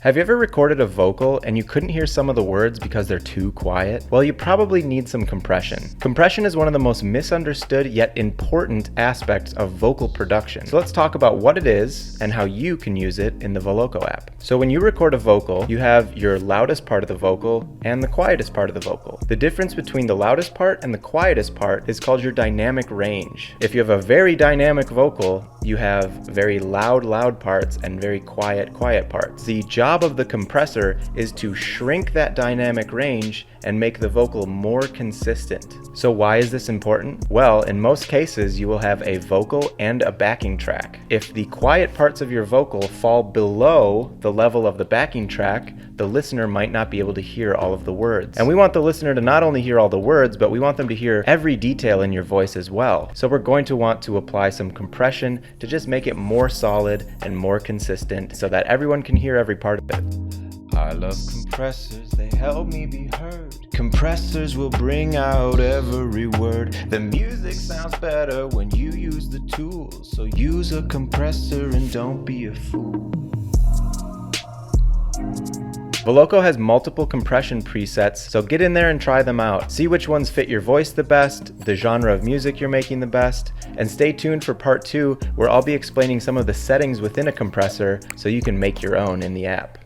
Have you ever recorded a vocal and you couldn't hear some of the words because they're too quiet? Well, you probably need some compression. Compression is one of the most misunderstood yet important aspects of vocal production. So let's talk about what it is and how you can use it in the Voloco app. So when you record a vocal, you have your loudest part of the vocal and the quietest part of the vocal. The difference between the loudest part and the quietest part is called your dynamic range. If you have a very dynamic vocal, you have very loud parts and very quiet parts. The job of the compressor is to shrink that dynamic range and make the vocal more consistent. So why is this important? Well, in most cases, you will have a vocal and a backing track. If the quiet parts of your vocal fall below the level of the backing track, the listener might not be able to hear all of the words. And we want the listener to not only hear all the words, but we want them to hear every detail in your voice as well. So we're going to want to apply some compression to just make it more solid and more consistent so that everyone can hear every part of it. I love compressors, they help me be heard. Compressors will bring out every word. The music sounds better when you use the tools. So use a compressor and don't be a fool. Voloco has multiple compression presets, so get in there and try them out. See which ones fit your voice the best, the genre of music you're making the best, and stay tuned for part 2 where I'll be explaining some of the settings within a compressor so you can make your own in the app.